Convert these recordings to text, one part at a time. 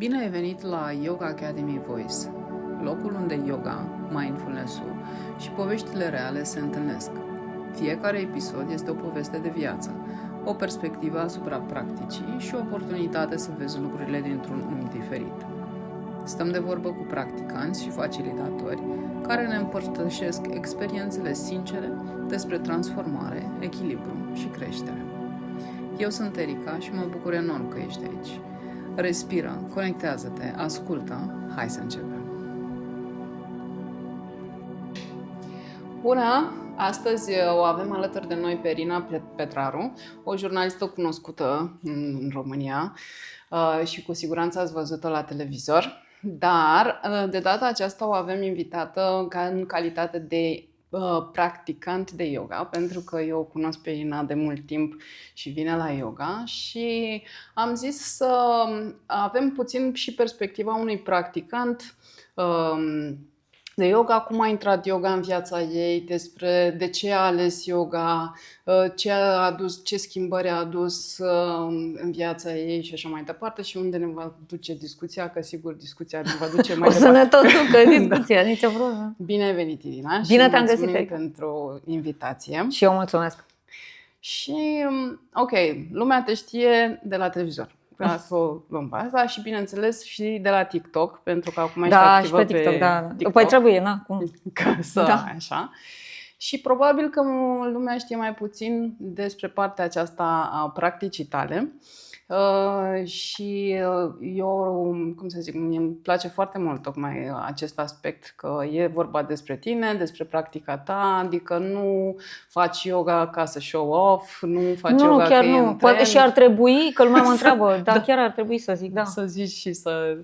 Bine ai venit la Yoga Academy Voice, locul unde yoga, mindfulness-ul și poveștile reale se întâlnesc. Fiecare episod este o poveste de viață, o perspectivă asupra practicii și o oportunitate să vezi lucrurile dintr-un unghi diferit. Stăm de vorbă cu practicanți și facilitatori care ne împărtășesc experiențele sincere despre transformare, echilibru și creștere. Eu sunt Erica și mă bucur enorm că ești aici. Respiră, conectează-te, ascultă, hai să începem! Bună! Astăzi o avem alături de noi pe Irina Petraru, o jurnalistă cunoscută în România și cu siguranță ați văzut-o la televizor, dar de data aceasta o avem invitată în calitate de practicant de yoga, pentru că eu o cunosc pe Irina de mult timp și vine la yoga și am zis să avem puțin și perspectiva unui practicant de yoga, cum a intrat yoga în viața ei, despre de ce a ales yoga, ce a adus, ce schimbări a adus în viața ei și așa mai departe și unde ne va duce discuția, că sigur discuția ne va duce mai departe. O să ne tot ducă discuția, nicio problemă. Bine ai venit, Irina. Bine și te-am găsit, mulțumim Erica, pentru invitație. și eu mulțumesc. Și, ok, lumea te știe de la televizor. Ca să o luăm pe asta și, bineînțeles, și de la TikTok, pentru că acum ești Da, activă și pe TikTok, da. TikTok. Păi trebuie, na, cum? Ca să, Da. așa. Și probabil că lumea știe mai puțin despre partea aceasta a practicii tale. Și eu, cum să zic, mie îmi place foarte mult tocmai acest aspect, că e vorba despre tine, despre practica ta, adică nu faci yoga ca să show off, nu faci Nu, yoga chiar că e nu. în Poate trend. și ar trebui, că lumea mă Să- întreabă, dar da. chiar ar trebui să zic, da. Să zici și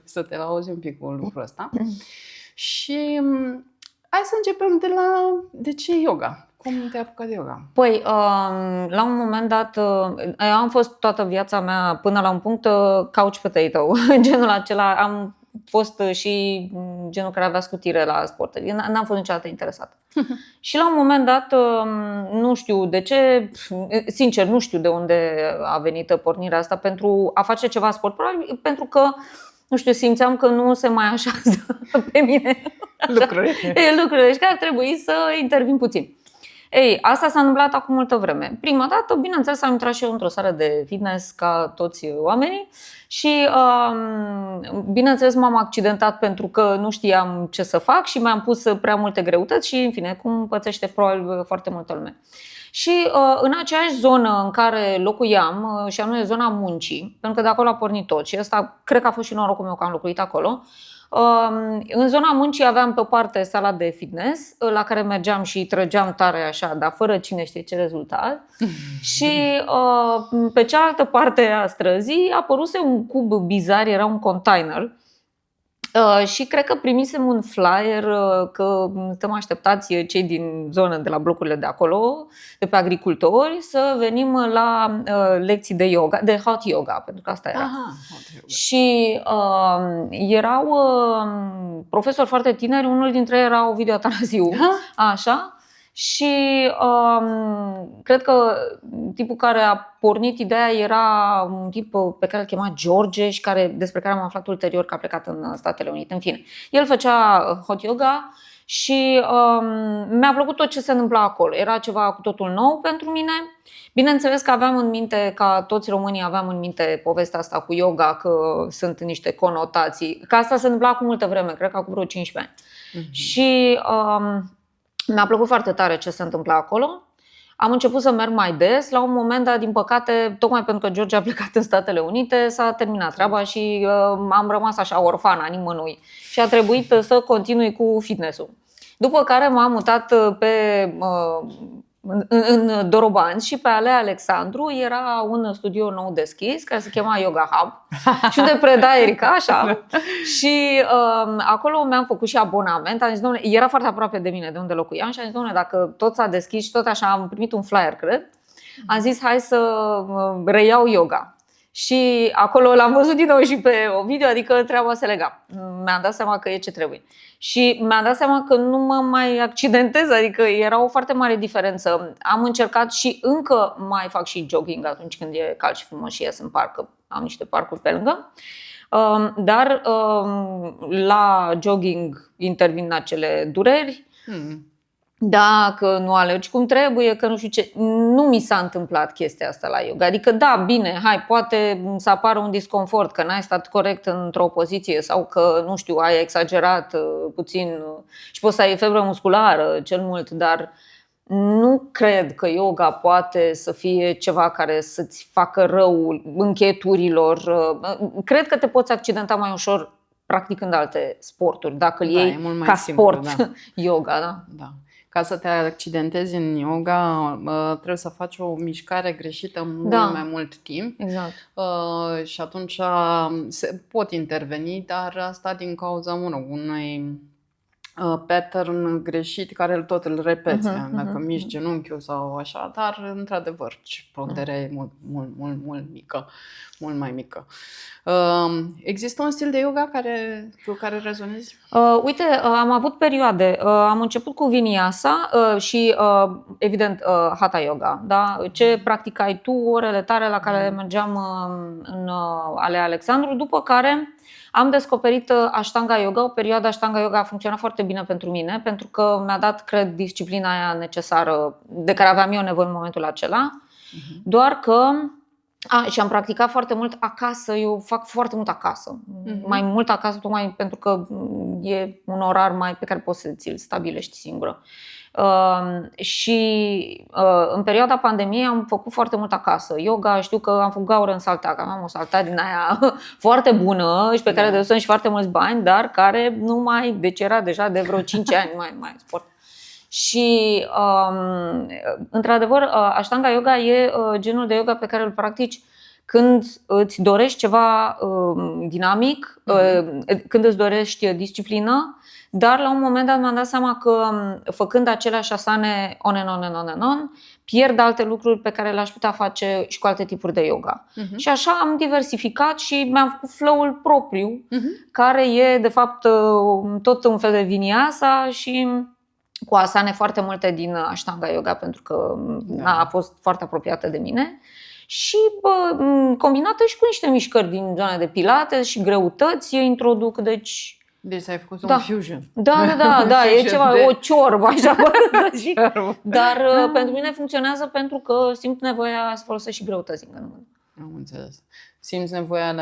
să te lauzi un pic cu lucrul ăsta. Și hai să începem de ce yoga? Cum te-ai apucat de yoga? Păi, la un moment dat, am fost toată viața mea, până la un punct, couch potato, genul acela. Am fost și genul care avea scutire la sport. Eu n-am fost niciodată interesată. Și la un moment dat, nu știu de ce, sincer, nu știu de unde a venit pornirea asta pentru a face ceva sport. Probabil pentru că, nu știu, simțeam că nu se mai așează pe mine lucrurile și că ar trebui să intervin puțin. Ei, asta s-a întâmplat acum multă vreme. Prima dată, bineînțeles, am intrat și eu într-o sală de fitness ca toți oamenii și, bineînțeles, m-am accidentat pentru că nu știam ce să fac și mi-am pus prea multe greutăți și, în fine, cum pățește probabil foarte multă lume. Și în aceeași zonă în care locuiam, și anume zona muncii, pentru că de acolo a pornit tot și ăsta cred că a fost și norocul meu că am locuit acolo. În zona muncii aveam pe o parte sala de fitness, la care mergeam și trăgeam tare așa, dar fără cine știe ce rezultat. Și pe cealaltă parte a străzii apăruse un cub bizar, era un container. Și cred că primisem un flyer că suntem așteptați cei din zonă de la blocurile de acolo, de pe agricultori, să venim la lecții de yoga, de hot yoga, pentru că asta era. Aha, hot yoga. Și erau profesori foarte tineri, unul dintre ei era Ovidiu Atanasiu, așa. Și cred că tipul care a pornit ideea era un tip pe care îl chema George și despre care am aflat ulterior că a plecat în Statele Unite. În fine, el făcea hot yoga și mi-a plăcut tot ce se întâmpla acolo. Era ceva cu totul nou pentru mine. Bineînțeles că aveam în minte, ca toți românii aveam în minte povestea asta cu yoga, că sunt niște conotații. Că asta se întâmpla cu multă vreme, cred că acum vreo 15 ani. Și mi-a plăcut foarte tare ce se întâmpla acolo. Am început să merg mai des. La un moment dat, din păcate, tocmai pentru că George a plecat în Statele Unite, s-a terminat treaba și am rămas așa orfană a nimănui. Și a trebuit să continui cu fitness-ul. După care m-am mutat în Dorobanți și pe Alea Alexandru era un studio nou deschis care se chema Yoga Hub și unde preda Erica, așa. Și acolo mi-am făcut și abonament. Am zis, domnule, era foarte aproape de mine, de unde locuiam, și am zis, domnule, dacă tot s-a deschis și tot așa, am primit un flyer, cred. Am zis, hai să reiau yoga. Și acolo l-am văzut din nou și pe Ovidiu, adică treaba se lega. Mi-am dat seama că e ce trebuie. Și mi-am dat seama că nu mă mai accidentez, adică era o foarte mare diferență. Am încercat și încă mai fac și jogging atunci când e cald și frumos și ies în parc, am niște parcuri pe lângă. Dar la jogging intervin acele dureri. Dacă nu alergi cum trebuie, că nu știu ce. Nu mi s-a întâmplat chestia asta la yoga. Adică da, bine, hai, poate să apară un disconfort, că n-ai stat corect într-o poziție sau că, nu știu, ai exagerat puțin și poți să ai febră musculară cel mult, dar nu cred că yoga poate să fie ceva care să-ți facă rău încheieturilor. Cred că te poți accidenta mai ușor practicând alte sporturi, dacă îl iei ca simplu, sport yoga, da? Da. Ca să te accidentezi în yoga, trebuie să faci o mișcare greșită mult mai mult timp. Exact. Și atunci pot interveni, dar asta din cauza, unui pattern greșit care tot îl repeți. Dacă miști genunchiul sau așa, dar într-adevăr ponderea e mult mică, mult mai mică. Există un stil de yoga cu care rezonezi? Uite, am avut perioade. Am început cu Vinyasa și evident Hatha Yoga, da? Ce practicai tu, orele tale la care mergeam în ale Alexandru, după care am descoperit Ashtanga Yoga. O perioadă Ashtanga Yoga a funcționat foarte bine pentru mine, pentru că mi-a dat, cred, disciplina aia necesară de care aveam eu nevoie în momentul acela. Doar că și am practicat foarte mult acasă. Eu fac foarte mult acasă. Mai mult acasă, tocmai pentru că e un orar pe care poți să ți-l stabilești singură. Și în perioada pandemiei am făcut foarte mult acasă yoga. Știu că am făcut gaură în saltea, că am o saltea din aia foarte bună și pe care dădusem și foarte mulți bani, dar care nu mai, deci era deja de vreo 5 ani mai sport. Și într-adevăr Ashtanga Yoga e genul de yoga pe care îl practici când îți dorești ceva dinamic, când îți dorești disciplină. Dar la un moment dat mi-am dat seama că făcând aceleași asane on and on, pierd alte lucruri pe care le-aș putea face și cu alte tipuri de yoga. Și așa am diversificat și mi-am făcut flow-ul propriu, care e de fapt tot un fel de vinyasa și cu asane foarte multe din Ashtanga Yoga, pentru că a fost foarte apropiată de mine. Și combinată și cu niște mișcări din zona de pilates și greutăți introduc, deci ai făcut un fusion. Da, e ceva, o ciorbă așa. Dar pentru mine funcționează pentru că simt nevoia să folosesc și greutăți în gândul. Am înțeles. Simți nevoia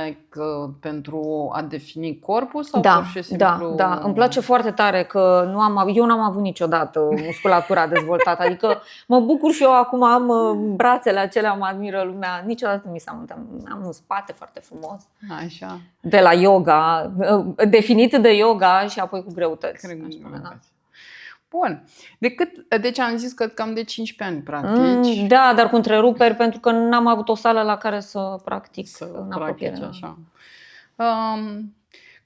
pentru a defini corpul sau pur și simplu? Da, îmi place foarte tare că eu n-am avut niciodată musculatura dezvoltată. Adică mă bucur și eu acum am brațele acelea, mă admiră lumea. Niciodată nu mi s-a mutat. Am un spate foarte frumos. Așa. De la yoga, definit de yoga și apoi cu greutăți. Bun. Deci am zis că cam de 15 ani practici. Da, dar cu întreruperi, pentru că n-am avut o sală la care să practic în apropiere. Așa.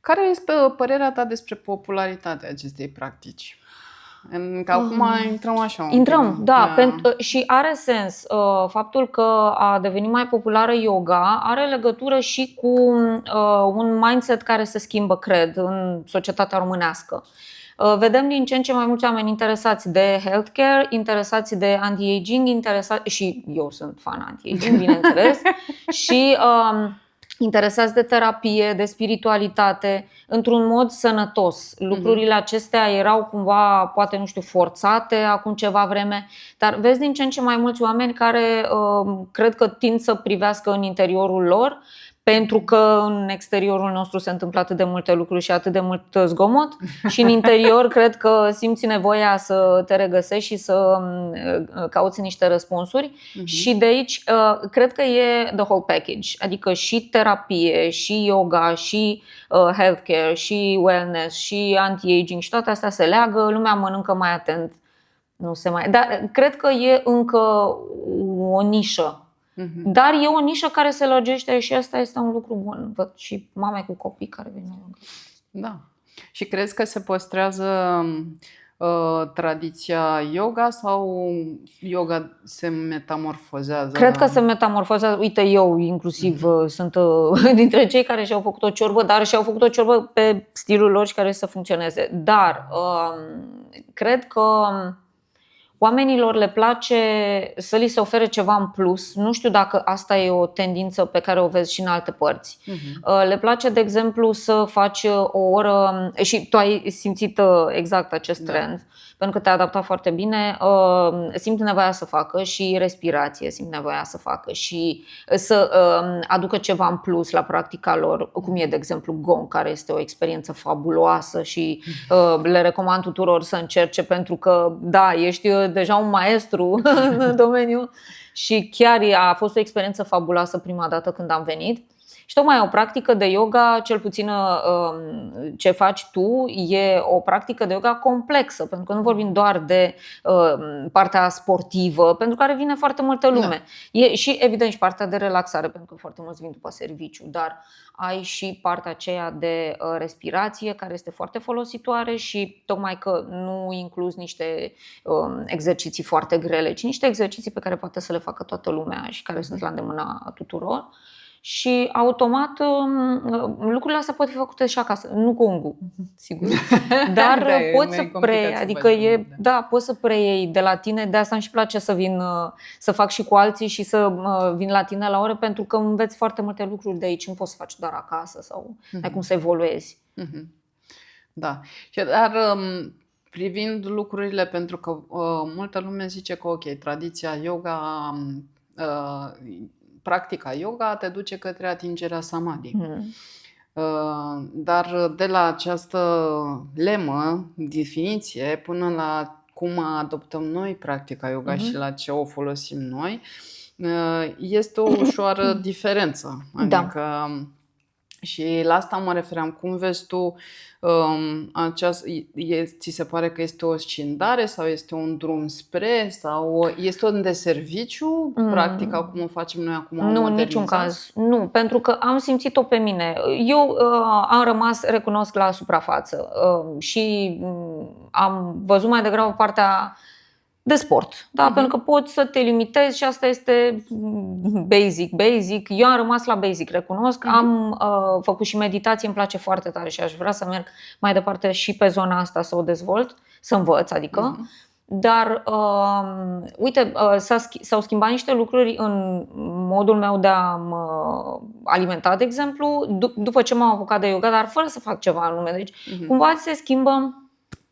Care este părerea ta despre popularitatea acestei practici? Că acum intrăm așa. Și are sens. Faptul că a devenit mai populară yoga are legătură și cu un mindset care se schimbă, cred, în societatea românească. Vedem din ce în ce mai mulți oameni interesați de healthcare, interesați de anti-aging, și eu sunt fan anti-aging, bineînțeles, și interesați de terapie, de spiritualitate, într-un mod sănătos. Lucrurile acestea erau cumva, poate, nu știu, forțate acum ceva vreme, dar vezi din ce în ce mai mulți oameni care cred că tind să privească în interiorul lor, pentru că în exteriorul nostru se întâmplă atât de multe lucruri și atât de mult zgomot și în interior cred că simți nevoia să te regăsești și să cauți niște răspunsuri. Și de aici cred că e the whole package, adică și terapie, și yoga, și healthcare, și wellness, și anti-aging și toate astea se leagă, lumea mănâncă mai atent. Dar cred că e încă o nișă. Dar e o nișă care se lărgește și asta este un lucru bun. Văd și mame cu copii care vin la yoga. Da. Și crezi că se păstrează tradiția yoga sau yoga se metamorfozează? Cred că se metamorfozează. Uite, eu inclusiv sunt dintre cei care și-au făcut o ciorbă, dar și-au făcut o ciorbă pe stilul lor și care să funcționeze. Dar cred că oamenilor le place să li se ofere ceva în plus. Nu știu dacă asta e o tendință pe care o vezi și în alte părți. Le place, de exemplu, să faci o oră, și tu ai simțit exact acest trend, pentru că te-ai adaptat foarte bine. Simt nevoia să facă și respirație, simt nevoia să facă și să aducă ceva în plus la practica lor, cum e, de exemplu, Gong, care este o experiență fabuloasă și le recomand tuturor să încerce, pentru că, da, ești deja un maestru în domeniu și chiar a fost o experiență fabuloasă prima dată când am venit. Și tocmai o practică de yoga, cel puțin ce faci tu, e o practică de yoga complexă, pentru că nu vorbim doar de partea sportivă, pentru care vine foarte multă lume. E și, evident, și partea de relaxare, pentru că foarte mulți vin după serviciu, dar ai și partea aceea de respirație, care este foarte folositoare și tocmai că nu inclus niște exerciții foarte grele, ci niște exerciții pe care poate să le facă toată lumea și care sunt la îndemâna tuturor. Și automat lucrurile astea pot fi făcute și acasă, nu Gong-ul, sigur, dar poți să preiei, adică poți să preiei de la tine. De asta îmi și place să vin să fac și cu alții și să vin la tine la ore, pentru că înveți foarte multe lucruri de aici, nu poți să faci doar acasă sau ai cum să evoluezi. Da, dar privind lucrurile, pentru că multă lume zice că ok, tradiția yoga, practica yoga te duce către atingerea samadhi. Dar de la această lemă, definiție, până la cum adoptăm noi practica yoga și la ce o folosim noi, este o ușoară diferență. Adică, și la asta mă refeream. Cum vezi tu, ți se pare că este o scindare sau este un drum spre, sau este un de serviciu, practica cum o facem noi acum? Nu, în niciun caz. Nu, pentru că am simțit-o pe mine. Eu am rămas, recunosc, la suprafață și am văzut mai degrabă partea de sport, da? Pentru că poți să te limitezi și asta este basic. Eu am rămas la basic, recunosc. Am făcut și meditație, îmi place foarte tare și aș vrea să merg mai departe și pe zona asta, să o dezvolt, să învăț, adică. Dar, uite, s-au schimbat niște lucruri în modul meu de a mă alimenta, de exemplu, după ce m-am apucat de yoga, dar fără să fac ceva anume. Deci, cumva se schimbă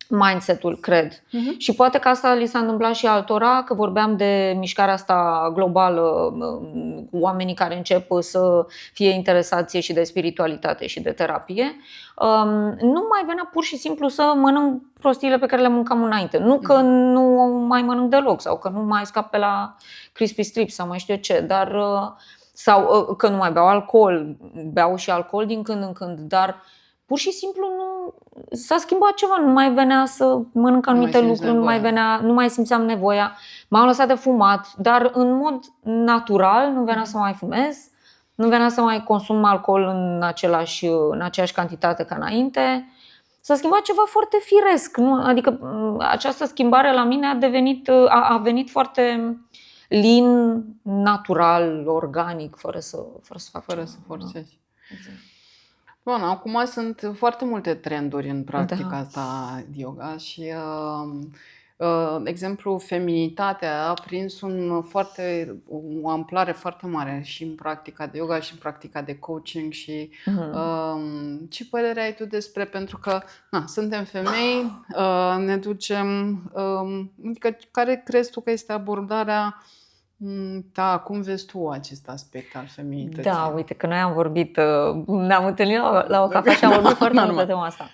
mindset-ul, cred. Și poate că asta li s-a întâmplat și altora, că vorbeam de mișcarea asta globală cu oamenii care încep să fie interesați și de spiritualitate și de terapie. Nu mai venea pur și simplu să mănânc prostiile pe care le mâncam înainte. Nu că nu mai mănânc deloc sau că nu mai scap pe la crispy strips sau mai știu eu ce, dar sau că nu mai beau alcool. Beau și alcool din când în când, dar pur și simplu s-a schimbat ceva, nu mai venea să mănânc anumite lucruri, nu mai simțeam nevoia. M-am lăsat de fumat, dar în mod natural nu venea să mai fumez, nu venea să mai consum alcool în aceeași cantitate ca înainte. S-a schimbat ceva foarte firesc, nu? Adică această schimbare la mine a venit foarte lean, natural, organic, fără să forțezi. Exact. Bun, acum sunt foarte multe trenduri în practica asta de yoga și, de exemplu, feminitatea a prins o amploare foarte mare și în practica de yoga și în practica de coaching și ce părere ai tu despre, pentru că suntem femei, ne ducem, adică care crezi tu că este abordarea? Da, cum vezi tu acest aspect al feminității? Da, uite că noi am vorbit, ne-am întâlnit la o cafea și am vorbit foarte mult pe tema asta.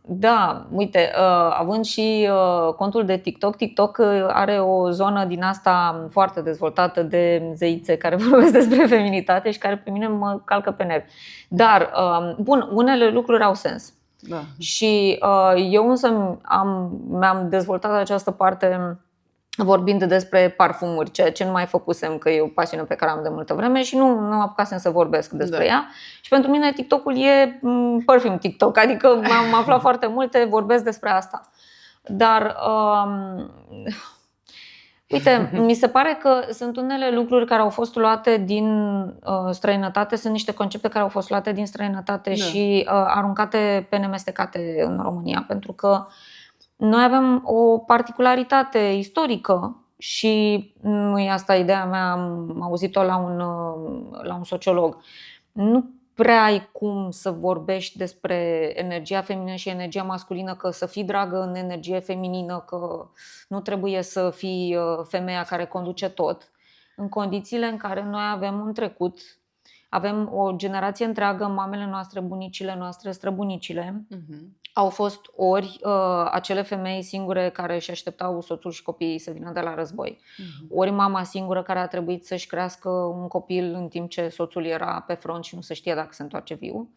Da, uite, având și contul de TikTok are o zonă din asta foarte dezvoltată de zeițe care vorbesc despre feminitate și care pe mine mă calcă pe nervi. Dar, bun, unele lucruri au sens. Da. Și eu însă mi-am dezvoltat această parte vorbind despre parfumuri, ceea ce nu mai făcusem, că e o pasiune pe care am de multă vreme și nu apucasem să vorbesc despre ea. Și pentru mine TikTok-ul e perfume TikTok, adică m-am aflat foarte multe, vorbesc despre asta. Dar uite, mi se pare că sunt unele lucruri care au fost luate din străinătate, sunt niște concepte care au fost luate din străinătate și aruncate pe nemestecate în România, pentru că noi avem o particularitate istorică și nu e asta ideea mea, am auzit-o la un sociolog. Nu prea ai cum să vorbești despre energia feminină și energia masculină, că să fii dragă în energie feminină, că nu trebuie să fii femeia care conduce tot, în condițiile în care noi avem un trecut, avem o generație întreagă, mamele noastre, bunicile noastre, străbunicile, au fost ori acele femei singure care își așteptau soțul și copiii să vină de la război, ori mama singură care a trebuit să-și crească un copil în timp ce soțul era pe front și nu se știa dacă se întoarce viu.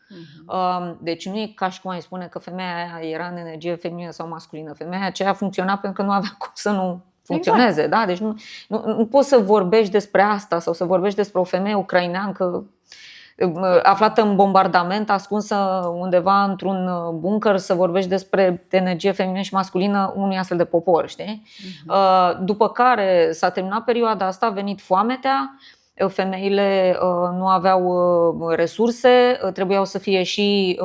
Deci nu e ca și cum ai spune că femeia aia era în energie feminină sau masculină. Femeia aceea funcționa pentru că nu avea cum să nu funcționeze. Exact. Da? Deci nu poți să vorbești despre asta sau să vorbești despre o femeie ucraineancă aflată în bombardament, ascunsă undeva într-un bunker, să vorbești despre energie feminină și masculină unui astfel de popor, știi? După care s-a terminat perioada asta, a venit foametea, femeile nu aveau resurse, trebuiau să fie și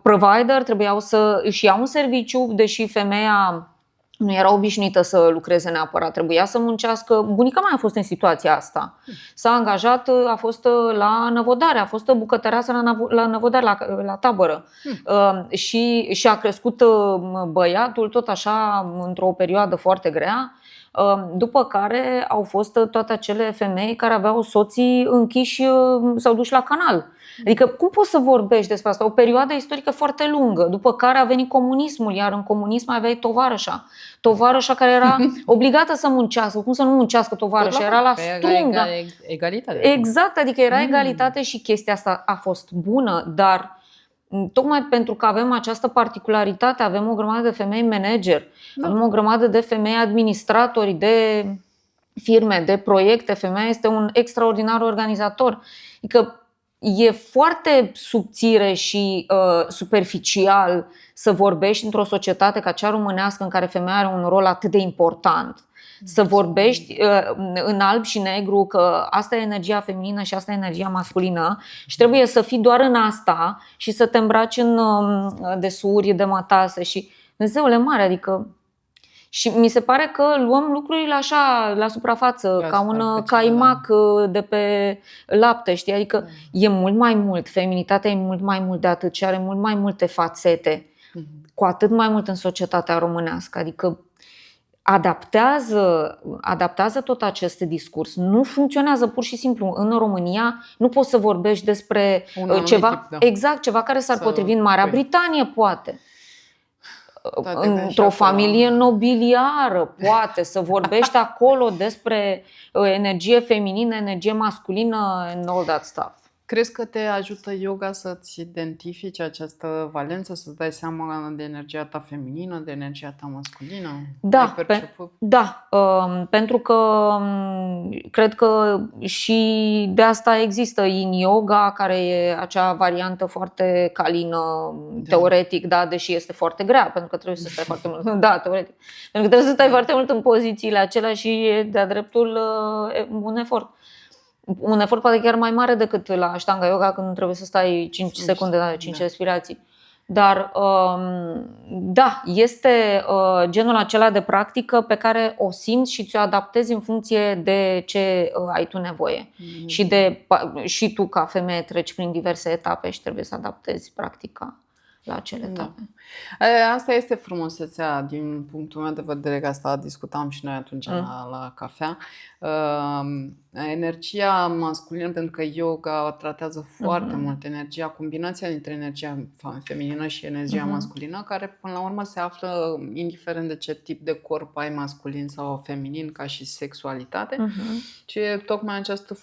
provider, trebuiau să își iau un serviciu, deși femeia nu era obișnuită să lucreze neapărat, trebuia să muncească. Bunica mea a fost în situația asta. S-a angajat, a fost la năvodare, a fost bucătăreasă la năvodare, la tabără. Și a crescut băiatul tot așa într-o perioadă foarte grea. După care au fost toate acele femei care aveau soții închiși, s-au dus la canal. Adică cum poți să vorbești despre asta? O perioadă istorică foarte lungă, după care a venit comunismul, iar în comunism aveai tovarășa care era obligată să muncească. Cum să nu muncească tovarășa? Era la strungă. Egalitate. Exact, adică era egalitate și chestia asta a fost bună, dar tocmai pentru că avem această particularitate, avem o grămadă de femei manager, avem o grămadă de femei administratori de firme, de proiecte. Femeia este un extraordinar organizator. Adică e foarte subțire și superficial să vorbești într-o societate ca cea românească în care femeia are un rol atât de important. Să vorbești în alb și negru că asta e energia feminină și asta e energia masculină și trebuie să fii doar în asta și să te îmbraci în desuri de mătase și Dumnezeule mare, adică. Și mi se pare că luăm lucrurile așa la suprafață, ca un caimac de pe lapte, știi? Adică e mult mai mult, feminitatea e mult mai mult de atât și are mult mai multe fațete, cu atât mai mult în societatea românească. Adică adaptează tot acest discurs. Nu funcționează pur și simplu. În România nu poți să vorbești despre ceva, exact, ceva care s-ar potrivi în Marea Britanie, poate. Într-o familie nobiliară, poate să vorbești acolo despre energie feminină, energie masculină and all that stuff. Crezi că te ajută yoga să-ți identifici această valență, să-ți dai seama de energia ta feminină, de energia ta masculină? Da, pentru că cred că și de asta există yin yoga, care e acea variantă foarte calină, teoretic, da, deși este foarte grea, pentru că trebuie să stai foarte mult. Da, teoretic. Pentru că trebuie să stai foarte mult în pozițiile acelea și e de-a dreptul un efort. Un efort poate chiar mai mare decât la Ashtanga Yoga, când trebuie să stai 5 secunde, 5 respirații. Dar da, este genul acela de practică pe care o simți și ți-o adaptezi în funcție de ce ai tu nevoie. Și tu ca femeie treci prin diverse etape și trebuie să adaptezi practica la acele etape. Asta este frumusețea din punctul meu de vedere, că asta discutam și noi atunci la cafea. Energia masculină, pentru că yoga tratează foarte mult energia, combinația dintre energia feminină și energia masculină, care până la urmă se află indiferent de ce tip de corp ai, masculin sau feminin, ca și sexualitate. Și e tocmai acest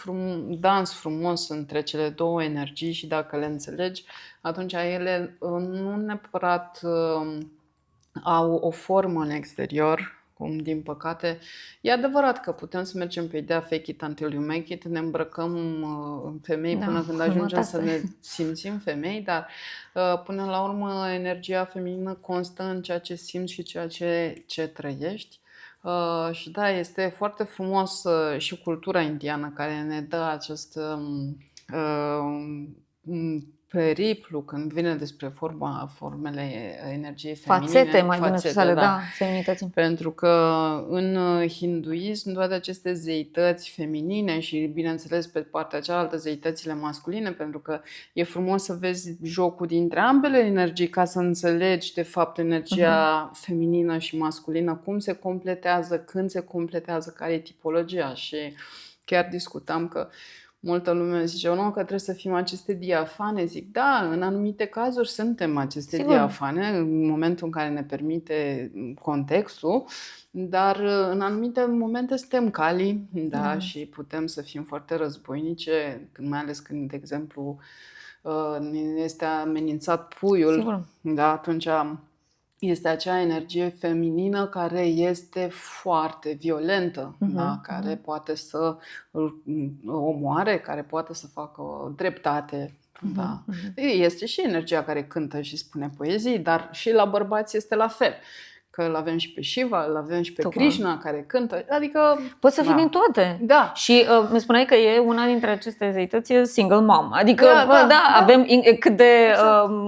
dans frumos între cele două energii și dacă le înțelegi, atunci ele nu neapărat au o formă în exterior, cum din păcate. E adevărat că putem să mergem pe ideea fake it until you make it, ne îmbrăcăm în femei până când ajungem să ne simțim femei, dar până la urmă energia feminină constă în ceea ce simți și ceea ce trăiești. Și da, este foarte frumos și cultura indiană care ne dă acest periplu când vine despre formele energiei feminine. Fațete, mai bine spusele, da. feminității. Pentru că în hinduism toate aceste zeități feminine și, bineînțeles, pe partea cealaltă zeitățile masculine, pentru că e frumos să vezi jocul dintre ambele energii ca să înțelegi, de fapt, energia feminină și masculină, cum se completează, când se completează, care e tipologia. Și chiar discutam că multă lume zice, nu, că trebuie să fim aceste diafane. Zic, da, în anumite cazuri suntem aceste diafane, în momentul în care ne permite contextul, dar în anumite momente suntem cali, da, și putem să fim foarte războinice, mai ales când, de exemplu, este amenințat puiul, da, atunci este acea energie feminină care este foarte violentă, da? Care poate să omoare, care poate să facă dreptate. Da? Este și energia care cântă și spune poezii, dar și la bărbați este la fel. Că îl avem și pe Shiva, îl avem și pe Krishna care cântă, adică... Poți să fii din toate. Da. Și mi spuneai că e una dintre aceste zeități e single mom. Adică, avem cât de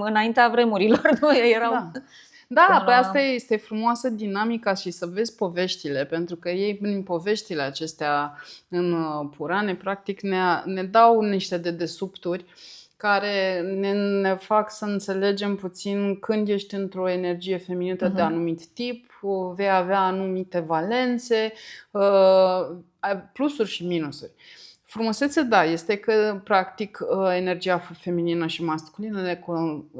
înaintea vremurilor noi erau... Da, pe asta este frumoasă dinamica și să vezi poveștile, pentru că ei, prin poveștile acestea în Purane, practic ne dau niște dedesubturi care ne fac să înțelegem puțin când ești într-o energie feminină de anumit tip, vei avea anumite valențe, plusuri și minusuri. Frumusețe, da, este că, practic, energia feminină și masculină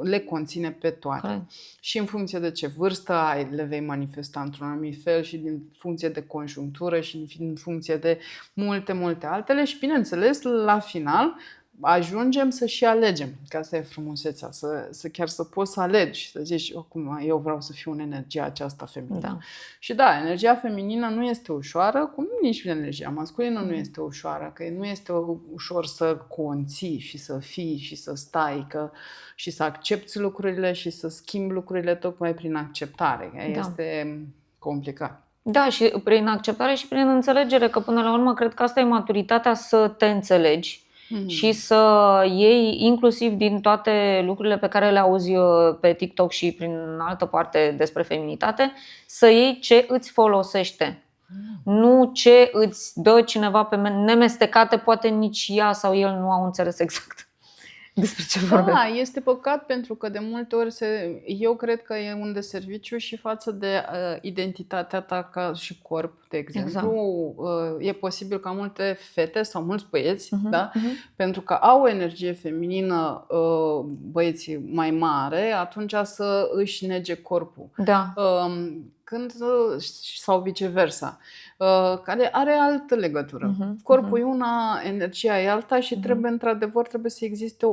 le conține pe toate. Și în funcție de ce vârstă ai, le vei manifesta într-un anumit fel și în funcție de conjunctură și în funcție de multe altele. Și, bineînțeles, la final ajungem să și alegem, că asta e frumusețea, chiar să poți să alegi, să zici, acum eu vreau să fiu în energia aceasta feminină. Da. Și da, energia feminină nu este ușoară, cum nici energia masculină nu este ușoară, că nu este ușor să conții și să fii și să stai și să accepti lucrurile și să schimbi lucrurile tocmai prin acceptare. Este complicat. Da, și prin acceptare și prin înțelegere, că până la urmă cred că asta e maturitatea, să te înțelegi. Și să iei inclusiv din toate lucrurile pe care le auzi pe TikTok și prin altă parte despre feminitate, să iei ce îți folosește. Nu ce îți dă cineva pe nemestecate, poate nici ea sau el nu au înțeles exact despre ce vorbesc. Da, este păcat pentru că de multe ori eu cred că e un deserviciu și față de identitatea ta ca și corp, de exemplu. E posibil ca multe fete sau mulți băieți, pentru că au o energie feminină, băieții mai mare, atunci să își nege corpul. Da. Sau viceversa, care are altă legătură. Corpul e una, energia e alta și trebuie să existe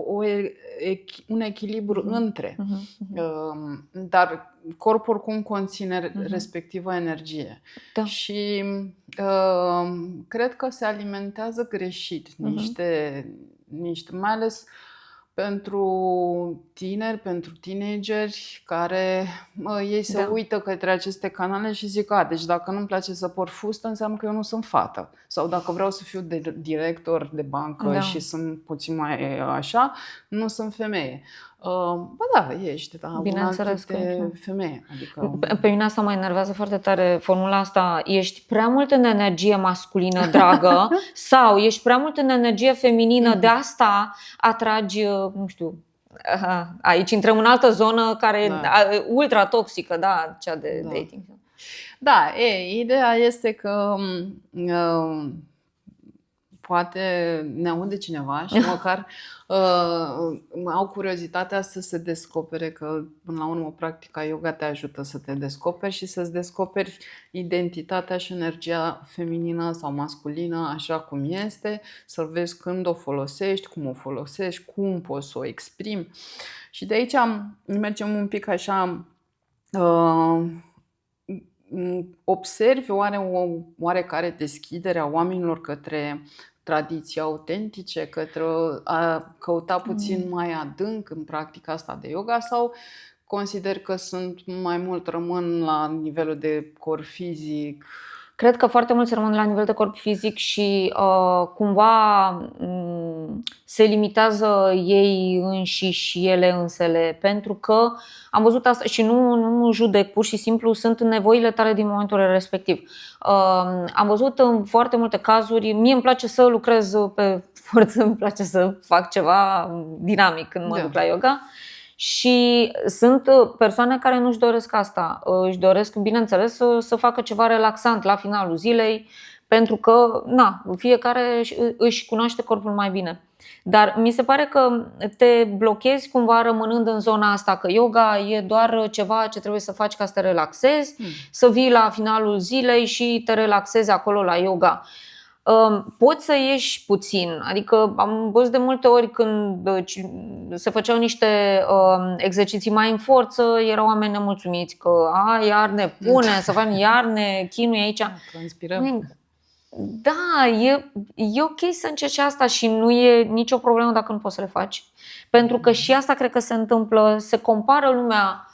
un echilibru între. Dar corpul oricum conține respectiva energie. Da. Și cred că se alimentează greșit mai ales pentru tineri, pentru teenageri care ei se uită către aceste canale și zic, deci dacă nu-mi place să port fustă, înseamnă că eu nu sunt fată. Sau dacă vreau să fiu director de bancă și sunt puțin mai așa, nu sunt femeie. Ești un alt tip de femeie. Adică... Pe mine asta mă enervează foarte tare, formula asta, ești prea mult în energie masculină, dragă, sau ești prea mult în energie feminină, de asta atragi, nu știu, aici intrăm în altă zonă care e ultra toxică, cea de dating. Da, ideea este că poate ne aude cineva și măcar au curiozitatea să se descopere, că până la urmă practica yoga te ajută să te descoperi și să-ți descoperi identitatea și energia feminină sau masculină așa cum este, să vezi când o folosești, cum o folosești, cum poți să o exprimi. Și de aici mergem un pic așa, observi o oarecare deschidere a oamenilor către tradiții autentice, către a căuta puțin mai adânc în practica asta de yoga, sau consider că mai mult rămân la nivelul de corp fizic? Cred că foarte mulți rămân la nivel de corp fizic și cumva se limitează ei înșiși, ele însele, pentru că am văzut asta și nu judec, pur și simplu sunt nevoile tale din momentul respectiv. Am văzut în foarte multe cazuri, mie îmi place să lucrez pe forță, îmi place să fac ceva dinamic când mă duc la yoga. Și sunt persoane care nu-și doresc asta, își doresc, bineînțeles, să facă ceva relaxant la finalul zilei, pentru că fiecare își cunoaște corpul mai bine. Dar mi se pare că te blochezi cumva rămânând în zona asta, că yoga e doar ceva ce trebuie să faci ca să te relaxezi, să vii la finalul zilei și te relaxezi acolo la yoga. Poți să ieși puțin, adică am văzut de multe ori când se făceau niște exerciții mai în forță, erau oameni nemulțumiți că iar ne pune să facem, iar ne chinuie aici. Transpirăm. Da, e ok să încerci asta și nu e nicio problemă dacă nu poți să le faci. Pentru că și asta cred că se întâmplă, se compară lumea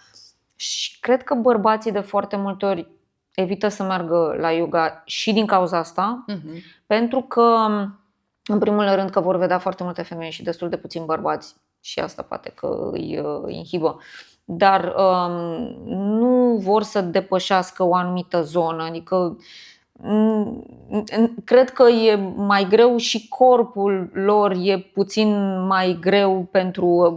și cred că bărbații de foarte multe ori evită să meargă la yoga și din cauza asta, pentru că, în primul rând, că vor vedea foarte multe femei și destul de puțini bărbați și asta poate că îi inhibă. Dar nu vor să depășească o anumită zonă, adică cred că e mai greu și corpul lor e puțin mai greu pentru...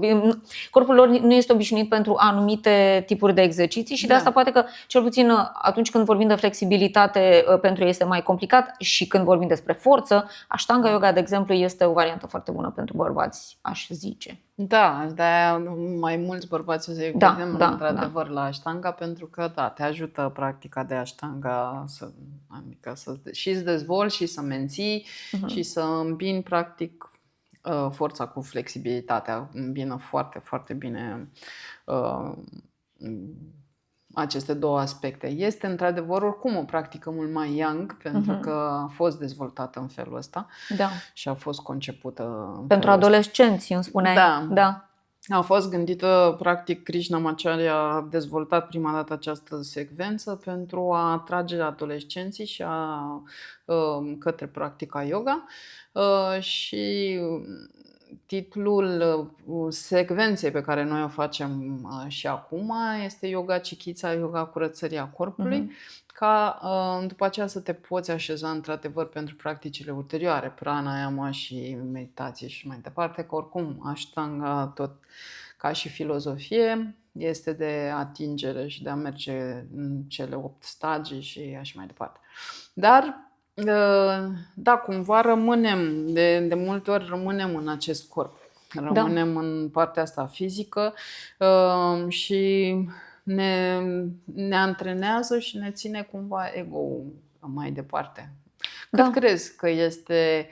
Corpul lor nu este obișnuit pentru anumite tipuri de exerciții și de asta poate că, cel puțin atunci când vorbim de flexibilitate, pentru ei este mai complicat și când vorbim despre forță, Ashtanga yoga, de exemplu, este o variantă foarte bună pentru bărbați, aș zice. Da, de-aia mai mulți bărbați o să-i vedem într-adevăr la Ashtanga, pentru că te ajută practica de Ashtanga și să dezvolți și să menții și să îmbini practic forța cu flexibilitatea. Îmbină foarte, foarte bine aceste două aspecte. Este într-adevăr oricum o practică mult mai young, pentru că a fost dezvoltată în felul ăsta și a fost concepută pentru adolescenți, îmi spuneai. Da. A fost gândită, practic, Krishnamacharya a dezvoltat prima dată această secvență pentru a atrage adolescenții și către practica yoga și titlul secvenței pe care noi o facem și acum este Yoga Cichița, yoga curățăria corpului, ca după aceea să te poți așeza într-adevăr pentru practicile ulterioare, pranayama și meditație și mai departe, că oricum Ashtanga, tot ca și filozofie, este de atingere și de a merge în cele 8 stagii și așa mai departe. Dar da, cumva rămânem, de multe ori rămânem în acest corp, rămânem în partea asta fizică și ne antrenează și ne ține cumva ego-ul mai departe. Cât crezi că este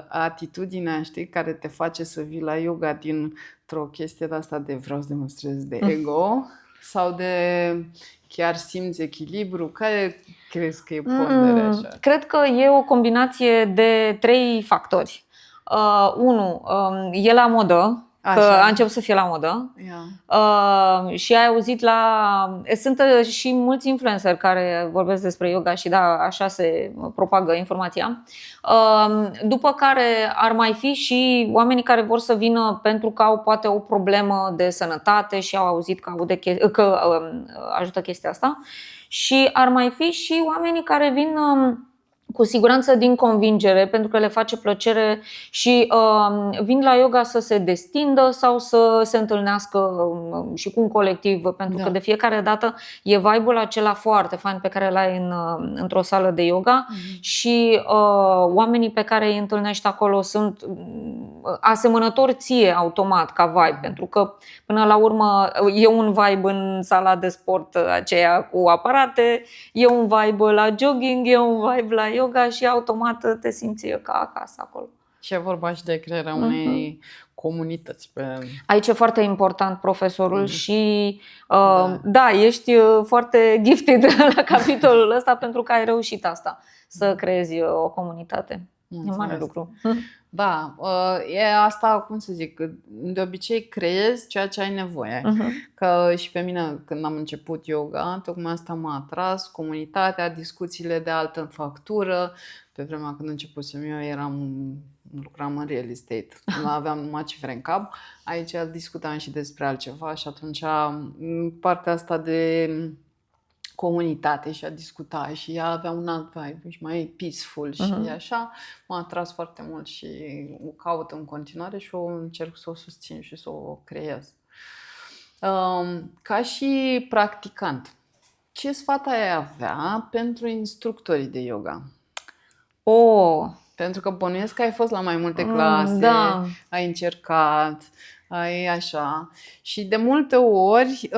atitudinea, știi, care te face să vii la yoga dintr-o chestie de asta de vreau să demonstrez de ego sau de chiar simți echilibru? Care crezi că e ponderea așa? Cred că e o combinație de 3 factori. 1. E la modă, că a început să fie la modă. Și ai auzit sunt și mulți influenceri care vorbesc despre yoga și așa se propagă informația. După care ar mai fi și oamenii care vor să vină pentru că au poate o problemă de sănătate și au auzit că ajută chestia asta. Și ar mai fi și oamenii care vin cu siguranță din convingere, pentru că le face plăcere și vin la yoga să se destindă sau să se întâlnească și cu un colectiv, pentru că de fiecare dată e vibe-ul acela foarte fain pe care îl ai într-o sală de yoga și oamenii pe care îi întâlnești acolo sunt asemănători ție automat ca vibe, pentru că până la urmă e un vibe în sala de sport aceea cu aparate, e un vibe la jogging, e un vibe la yoga și automat te simți ca acasă acolo. Și e vorba și de crearea unei comunități. Aici e foarte important profesorul și ești foarte gifted la capitolul ăsta pentru că ai reușit asta, să creezi o comunitate. E mare lucru. Da, e asta, cum să zic, de obicei creezi ceea ce ai nevoie. Că și pe mine, când am început yoga, tocmai asta m-a atras, comunitatea, discuțiile de altă factură. Pe vremea când începusem eu eram lucram în real estate, nu aveam numai cifre în cap, aici discutam și despre altceva și atunci partea asta de comunitate și a discuta și ea avea un alt vibe și mai peaceful și așa m-a atras foarte mult și o caut în continuare și o încerc să o susțin și să o creez. Ca și practicant, ce sfat ai avea pentru instructorii de yoga? Pentru că bănuiesc că ai fost la mai multe clase, da. ai încercat, ai așa. Și de multe ori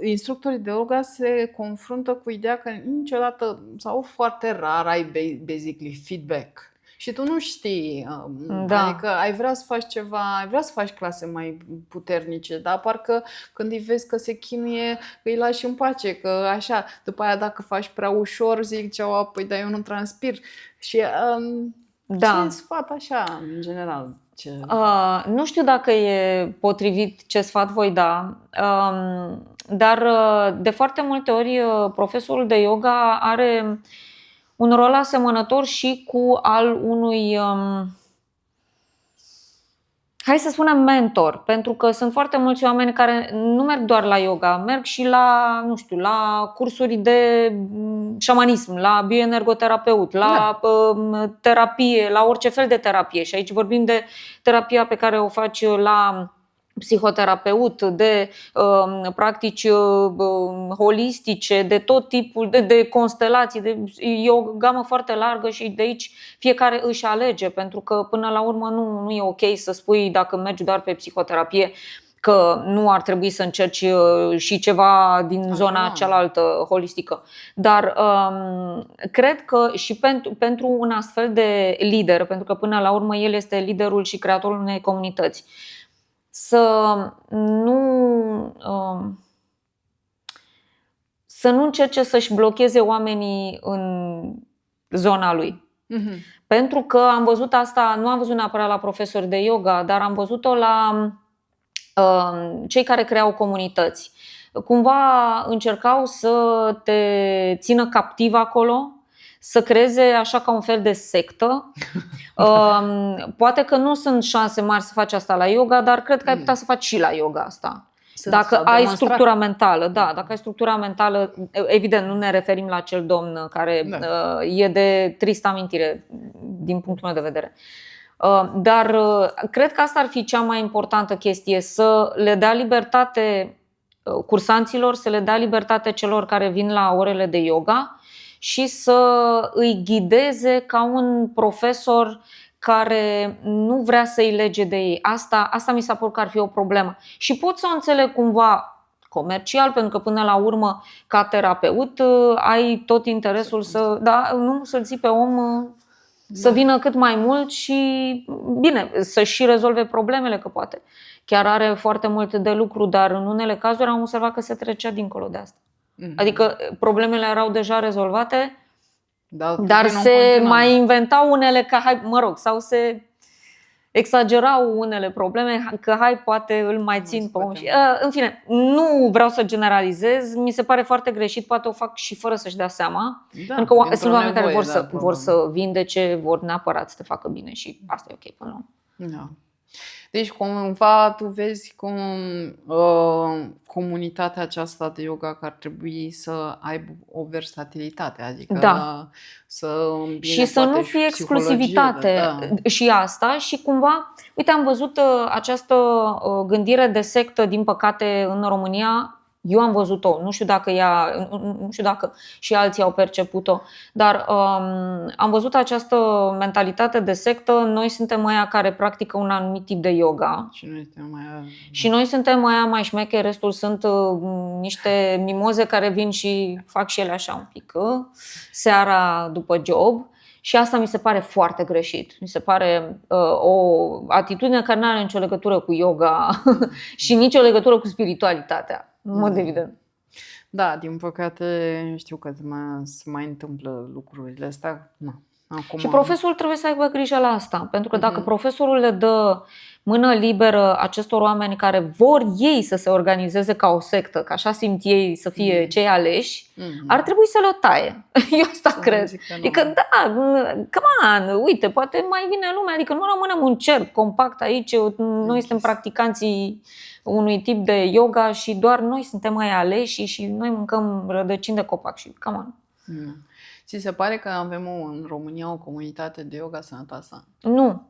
instructorii de yoga se confruntă cu ideea că niciodată sau foarte rar ai basically feedback. Și tu nu știi, adică ai vrea să faci ceva, ai vrea să faci clase mai puternice, dar parcă când îi vezi că se chinuie, îi lași în pace, că așa, după aia dacă faci prea ușor, zic ceva, păi dar eu nu transpir. Și ce sfat așa, în general? Nu știu dacă e potrivit ce sfat voi da, dar de foarte multe ori profesorul de yoga are un rol asemănător și cu al unui, hai să spunem, mentor, pentru că sunt foarte mulți oameni care nu merg doar la yoga, merg și la, nu știu, la cursuri de șamanism, la bioenergoterapeut, la terapie, la orice fel de terapie. Și aici vorbim de terapia pe care o faci la psihoterapeut, de practici holistice, de tot tipul de constelații, e o gamă foarte largă și de aici fiecare își alege, pentru că până la urmă nu e ok să spui, dacă mergi doar pe psihoterapie, că nu ar trebui să încerci și ceva din zona cealaltă holistică. Dar cred că și pentru un astfel de lider, pentru că până la urmă el este liderul și creatorul unei comunități, să nu încerce să-și blocheze oamenii în zona lui. Pentru că am văzut asta, nu am văzut neapărat la profesori de yoga, dar am văzut-o la cei care creau comunități. Cumva încercau să te țină captiv acolo, să creeze așa ca un fel de sectă. Poate că nu sunt șanse mari să faci asta la yoga, dar cred că ai putea să faci și la yoga asta. Dacă ai structura mentală, dacă ai structura mentală, evident nu ne referim la acel domn care e de tristă amintire din punctul meu de vedere. Dar cred că asta ar fi cea mai importantă chestie, să le dea libertate cursanților, să le dea libertate celor care vin la orele de yoga și să îi ghideze ca un profesor care nu vrea să-i lege de ei. Asta mi s-a părut că ar fi o problemă. Și pot să o înțeleg cumva comercial, pentru că până la urmă, ca terapeut, ai tot interesul să-l ții pe om să vină cât mai mult și, bine, să-și și rezolve problemele, că poate chiar are foarte mult de lucru, dar în unele cazuri am observat că se trecea dincolo de asta. Adică problemele erau deja rezolvate, dar se mai inventau unele sau se exagerau unele probleme, că poate îl mai țin pe om. În fine, nu vreau să generalizez, mi se pare foarte greșit, poate o fac și fără să-și dea seama, pentru că sunt oameni care vor să vindece, vor neapărat să te facă bine și asta e ok până la urmă. Deci cumva tu vezi cum comunitatea aceasta de yoga că ar trebui să aibă o versatilitate, adică să îmbine și să nu fie exclusivitate și asta. Și cumva, uite, am văzut această gândire de sectă, din păcate, în România. Eu am văzut-o, nu știu dacă și alții au perceput-o, dar am văzut această mentalitate de sectă. Noi suntem aia care practică un anumit tip de yoga și noi suntem aia mai șmecheri, restul sunt niște mimoze care vin și fac și ele așa un pic seara după job. Și asta mi se pare foarte greșit. Mi se pare o atitudine care nu are nicio legătură cu yoga și nicio legătură cu spiritualitatea. În mod evident. Da, din păcate știu că se mai întâmplă lucrurile astea. Acum, Și profesorul trebuie să aibă grijă la asta, pentru că dacă profesorul le dă mână liberă acestor oameni care vor ei să se organizeze ca o sectă, că așa simt ei să fie cei aleși, ar trebui să le taie. Eu asta cred. Adică da, come on, uite, poate mai vine lumea, adică nu rămânem un cerc compact aici, noi suntem practicanții unui tip de yoga și doar noi suntem mai aleși și noi mâncăm rădăcini de copac și come on. Ți se pare că avem în România o comunitate de yoga sănătoasă? Nu.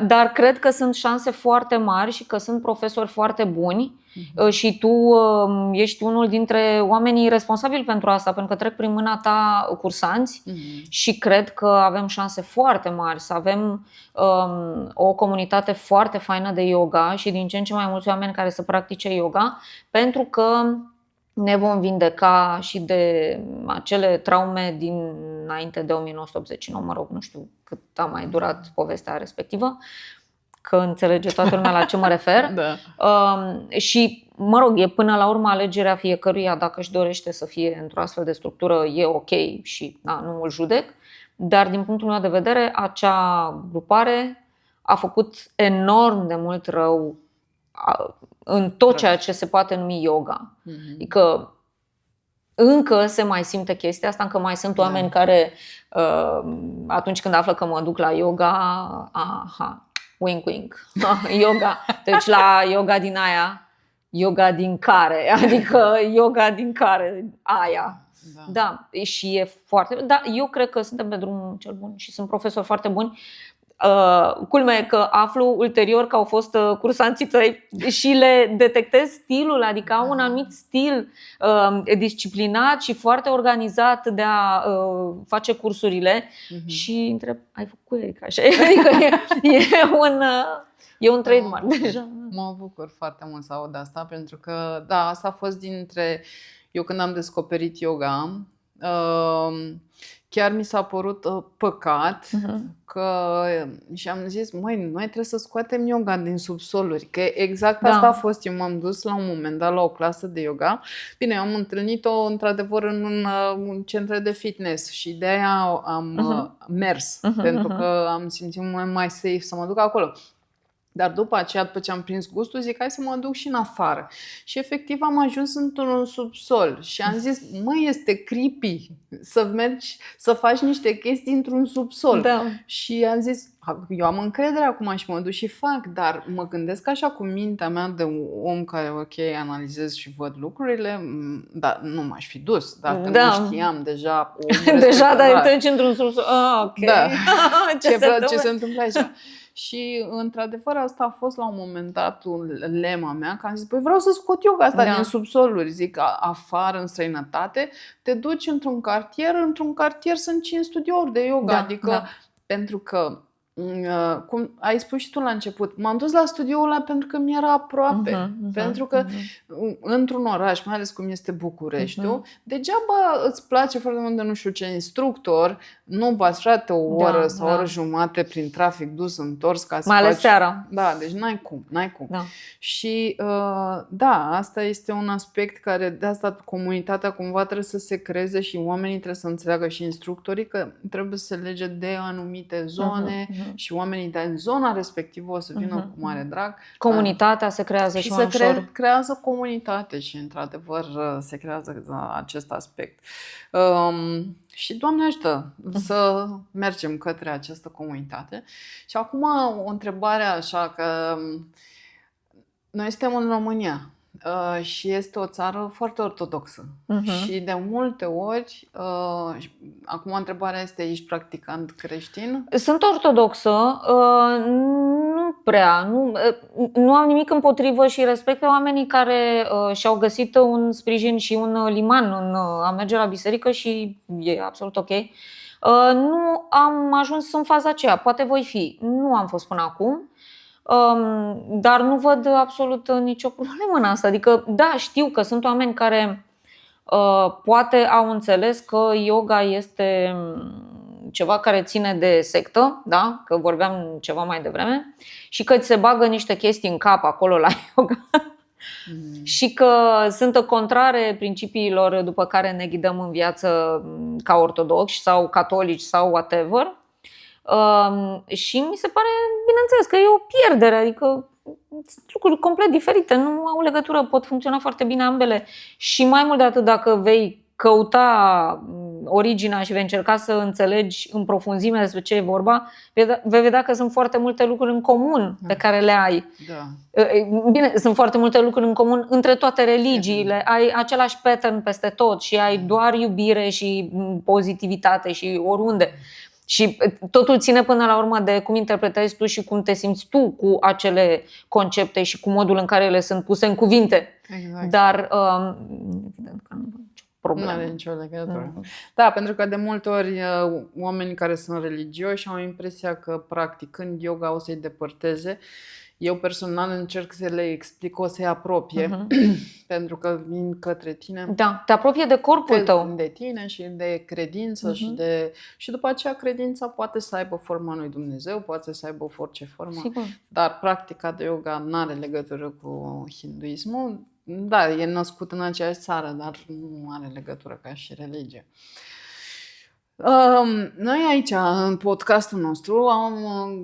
Dar cred că sunt șanse foarte mari și că sunt profesori foarte buni și tu ești unul dintre oamenii responsabili pentru asta, pentru că trec prin mâna ta cursanți și cred că avem șanse foarte mari să avem o comunitate foarte faină de yoga și din ce în ce mai mulți oameni care să practice yoga, pentru că ne vom vindeca și de acele traume dinainte de 1989, mă rog, nu știu cât a mai durat povestea respectivă, că înțelege toată lumea la ce mă refer. Da. Și, mă rog, e până la urmă alegerea fiecăruia, dacă își dorește să fie într-o astfel de structură, e ok și nu îl judec, dar din punctul meu de vedere, acea grupare a făcut enorm de mult rău în tot ceea ce se poate numi yoga. Adică încă se mai simte chestia asta, încă mai sunt oameni care atunci când află că mă duc la yoga, wink wink, yoga, deci la yoga din aia, yoga din care, adică yoga din care aia. Da, și e foarte, da, eu cred că suntem pe drumul cel bun și sunt profesori foarte buni. Culmea e că aflu ulterior că au fost cursanții tăi și le detectez stilul, adică au un anumit stil disciplinat și foarte organizat de a face cursurile și întreb, ai făcut ei așa? Adică e un trademark deja. Mă bucur foarte mult să aud asta, pentru că da, asta a fost dintre, eu când am descoperit yoga, chiar mi s-a părut păcat că și am zis, măi, noi trebuie să scoatem yoga din subsoluri, că exact asta a fost. Eu m-am dus la un moment dat la o clasă de yoga. Bine, am întâlnit-o într-adevăr în un centru de fitness și de aia am mers, pentru că am simțit mai safe să mă duc acolo. Dar după aceea, după ce am prins gustul, zic, hai să mă duc și în afară. Și efectiv am ajuns într-un subsol și am zis, măi, este creepy să mergi să faci niște chestii într-un subsol. Da. Și am zis, eu am încredere acum și mă duc și fac, dar mă gândesc așa cu mintea mea de om care, ok, analizez și văd lucrurile, dar nu m-aș fi dus, dacă nu știam deja. Deja, dar te duci într-un subsol. Ok. Da. Ce se întâmplă aici? Și într-adevăr asta a fost la un moment dat lema mea, că am zis, păi vreau să scot yoga asta din subsoluri. Zic, afară, în străinătate, te duci într-un cartier sunt 5 studiouri de yoga, adică pentru că cum ai spus și tu la început, m-am dus la studioul ăla pentru că mi era aproape, pentru că într-un oraș, mai ales cum este Bucureștiul, degeaba îți place foarte mult de nu știu ce instructor, nu bați, frate, o oră sau o oră jumate prin trafic dus întors ca să mai ales faci... seara. Da, deci n-ai cum. Da. Și da, asta este un aspect care, de asta comunitatea cumva trebuie să se creeze și oamenii trebuie să înțeleagă și instructorii că trebuie să se lege de anumite zone și oamenii din zona respectivă o să vină cu mare drag. Comunitatea se creează și mai ușor. Se creează comunitate și într-adevăr se creează acest aspect. Și Doamne ajută să mergem către această comunitate. Și acum o întrebare așa, că noi suntem în România și este o țară foarte ortodoxă și de multe ori, acum întrebarea este, ești practicant creștin? Sunt ortodoxă, nu prea, nu am nimic împotrivă și respect pe oamenii care și-au găsit un sprijin și un liman în a merge la biserică și e absolut ok. Nu am ajuns în faza aceea, poate voi fi, nu am fost până acum. Dar nu văd absolut nicio problemă în asta. Adică, da, știu că sunt oameni care poate au înțeles că yoga este ceva care ține de sectă, da? Că vorbeam ceva mai devreme, și că ți se bagă niște chestii în cap acolo la yoga și că sunt contrare principiilor după care ne ghidăm în viață ca ortodoxi sau catolici sau whatever. Și mi se pare, bineînțeles, că e o pierdere, adică sunt lucruri complet diferite, nu au legătură, pot funcționa foarte bine ambele. Și mai mult de atât, dacă vei căuta originea și vei încerca să înțelegi în profunzime despre ce e vorba, vei vedea că sunt foarte multe lucruri în comun pe care le ai. Da. Bine, sunt foarte multe lucruri în comun între toate religiile, ai același pattern peste tot și ai doar iubire și pozitivitate și oriunde. Și totul ține până la urmă de cum interpretezi tu și cum te simți tu cu acele concepte și cu modul în care ele sunt puse în cuvinte. Exact. Dar evident că nu are nicio legătură. Da, pentru că de multe ori oamenii care sunt religioși au impresia că practicând yoga o să-i depărteze. Eu personal încerc să le explic, o să-i apropie, pentru că vin către tine. Da, te apropie de corpul tău. De tine și de credință și după aceea credința poate să aibă forma lui Dumnezeu, poate să aibă orice formă. Sigur. Dar practica de yoga nu are legătură cu hinduismul. Da, e născut în aceeași țară, dar nu are legătură ca și religie. Noi aici, în podcastul nostru, am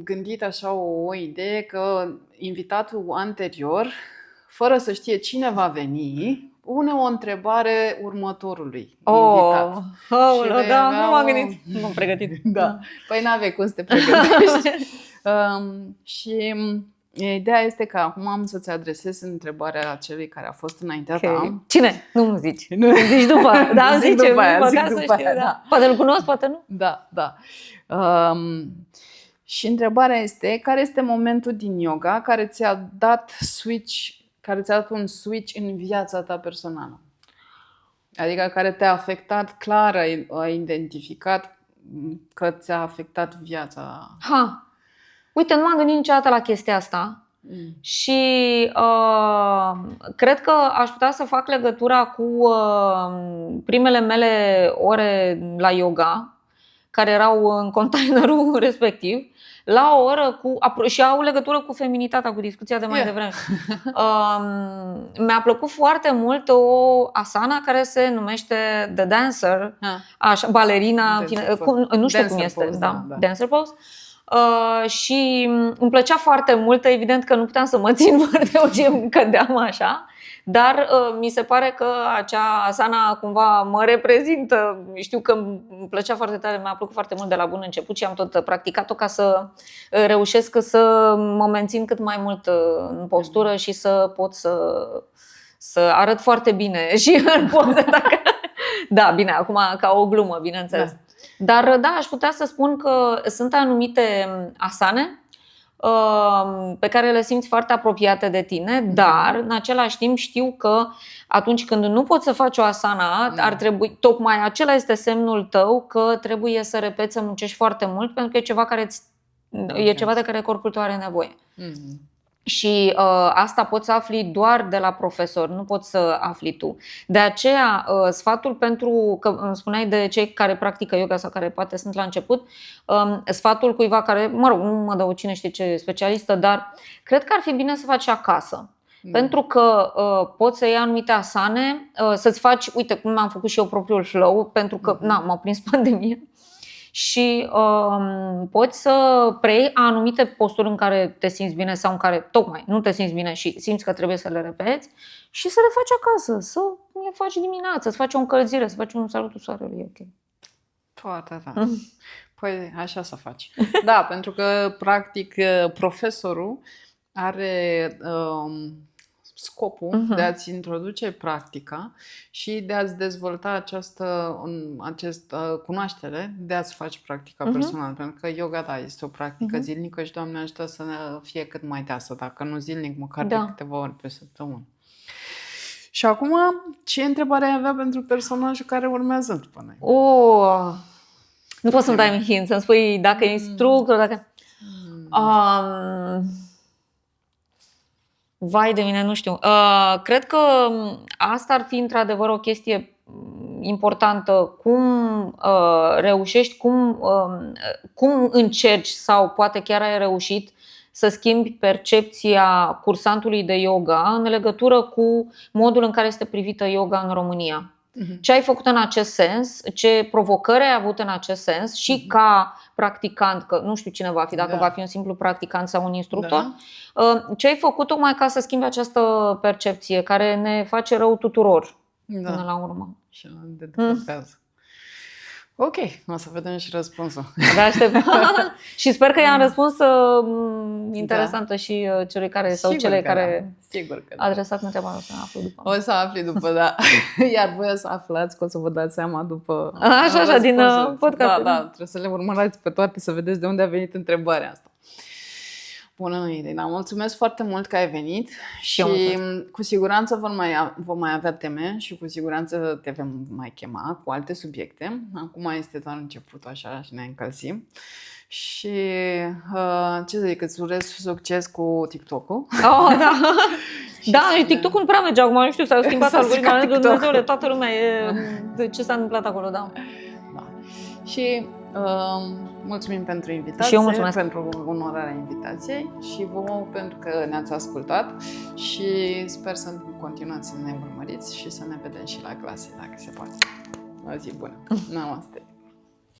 gândit așa o idee că invitatul anterior, fără să știe cine va veni, pune o întrebare următorului invitat. Da, nu m-am gândit. Nu m-am pregătit. Da. Păi n-aveai cum să te pregătești. Și ideea este că acum am să-ți adresez întrebarea celui care a fost înaintea ta. Cine? Nu zici. Nu zici după. Da, zic zice, după aia, zic ca să după știu, aia, da. da. Poate îl cunosc, poate nu. Da. Și întrebarea este, care este momentul din yoga care ți-a dat un switch în viața ta personală? Adică care te-a afectat clar, ai identificat că ți-a afectat viața. Uite, nu m-am gândit niciodată la chestia asta. Și cred că aș putea să fac legătura cu primele mele ore la yoga, care erau în containerul respectiv, la o oră și au legătură cu feminitatea, cu discuția de mai devreme. Mi-a plăcut foarte mult o asana care se numește The Dancer, așa, balerina, nu știu cum este, pose, da. Dancer pose. Și îmi plăcea foarte mult, evident că nu puteam să mă țin foarte orice cădeam așa, dar mi se pare că acea asana cumva mă reprezintă. Știu că îmi plăcea foarte tare, mi-a plăcut foarte mult de la bun început și am tot practicat-o ca să reușesc să mă mențin cât mai mult în postură și să pot să arăt foarte bine și în poze. Da, bine, acum ca o glumă, bineînțeles. Da. Dar da, aș putea să spun că sunt anumite asane pe care le simți foarte apropiate de tine, dar în același timp știu că atunci când nu poți să faci o asana, ar trebui, tocmai acela este semnul tău că trebuie să repeți, să muncești foarte mult, pentru că e ceva de care corpul tău are nevoie. Și asta poți să afli doar de la profesor, nu poți să afli tu. De aceea, sfatul pentru că îmi spuneai de cei care practică yoga sau care poate sunt la început, sfatul cuiva care, nu mă dau cine știe ce specialistă, dar cred că ar fi bine să faci acasă. Pentru că poți să iei anumite asane, să-ți faci, uite cum am făcut și eu propriul flow, pentru că m-a prins pandemia. Și poți să preiei anumite posturi în care te simți bine sau în care tocmai nu te simți bine și simți că trebuie să le repeți și să le faci acasă, să le faci dimineața, să faci o încălzire, să faci un salutul soarelui, ok. Foarte tare. Păi așa să faci. Da, pentru că practic profesorul are scopul de a-ți introduce practica și de a-ți dezvolta această cunoaștere, de a-ți face practica personală. Pentru că yoga, da, este o practică zilnică și Doamne ajută să fie cât mai deasă, dacă nu zilnic, măcar de câteva ori pe săptămână. Și acum, ce întrebare ai avea pentru personajul care urmează după noi? Nu poți să-mi dai un hint, să-mi spui dacă e instructor, dacă... Vai de mine, nu știu. Cred că asta ar fi într-adevăr o chestie importantă. Cum reușești, cum încerci sau poate chiar ai reușit să schimbi percepția cursantului de yoga în legătură cu modul în care este privită yoga în România. Ce ai făcut în acest sens, ce provocări ai avut în acest sens și ca practicant, că nu știu cine va fi, dacă va fi un simplu practicant sau un instructor, ce ai făcut tocmai ca să schimbi această percepție care ne face rău tuturor până la urmă. Și de depărtează. Ok, o să vedem și răspunsul. Abia aștept. Și sper că i-am răspuns interesantă și celui care sau cele care a adresat întrebarea, o să aflu după. O să afli după, da. Iar voi o să aflați, că o să vă dați seama după Așa, din podcast. Da, trebuie să le urmărați pe toate să vedeți de unde a venit întrebarea asta. Bună idee, da, mulțumesc foarte mult că ai venit și cu siguranță vom mai avea teme și cu siguranță te vom mai chema cu alte subiecte. Acum este doar începutul așa și ne încălzim. Și ce să zic, îți urez succes cu TikTok-ul. Oh, da. Da, TikTok-ul nu prea merge acum, nu știu, s-a schimbat algoritmul, Dumnezeule, toată lumea de ce s-a întâmplat acolo, da. Și mulțumim pentru invitație, și eu mulțumesc pentru onorarea invitației și vouă pentru că ne-ați ascultat și sper să continuați să ne urmăriți și să ne vedem și la clase, dacă se poate. O zi bună! Namaste!